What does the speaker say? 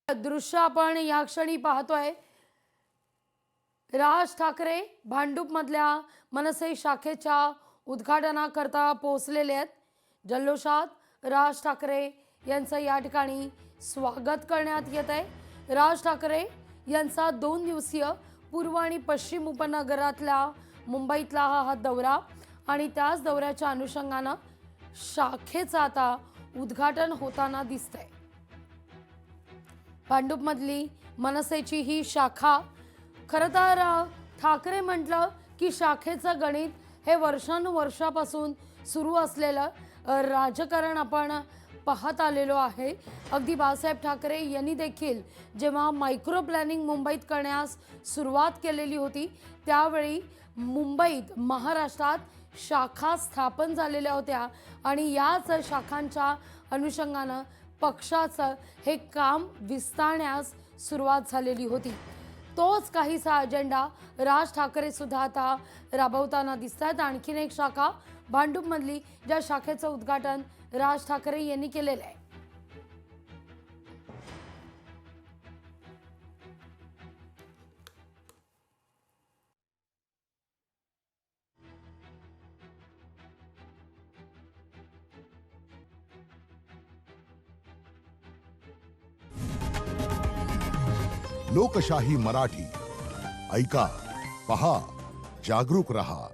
दृश्य आपण या क्षणी पाहतोय। राज ठाकरे भांडूप मधल्या मनसे शाखेच्या उद्घाटनाकरता पोहोचलेले आहेत। जल्लोषात राज ठाकरे यांचं या ठिकाणी स्वागत करण्यात येत आहे। राज ठाकरे यांचा 2 दिवसीय पूर्व आणि पश्चिम उपनगरातल्या मुंबईतला हा दौरा आणि त्याच दौऱ्याच्या अनुषंगाने शाखेचं आता उद्घाटन होताना दिसतंय। भांडूप मधली मनसेची ही शाखा, खरं तर ठाकरे म्हटलं की शाखेचं गणित हे वर्षानुवर्षापासून सुरू असलेलं राजकारण आपण पाहत आलेलो आहे। अगदी बाळासाहेब ठाकरे यांनी देखील जेव्हा मायक्रो प्लॅनिंग मुंबईत करण्यास सुरुवात केलेली होती त्यावेळी मुंबईत महाराष्ट्रात शाखा स्थापन झालेल्या होत्या आणि याच शाखांच्या अनुषंगाने पक्षाचं हे काम विस्तारण्यास सुरुवात झालेली होती। तोच काहीसा अजेंडा राज ठाकरे सुद्धा आता राबवताना दिसतात। आणखीन एक शाखा भांडूप मधली, ज्या शाखेचं उद्घाटन राज ठाकरे यांनी केलेलं आहे। लोकशाही मराठी ऐका, पहा, जागरूक रहा।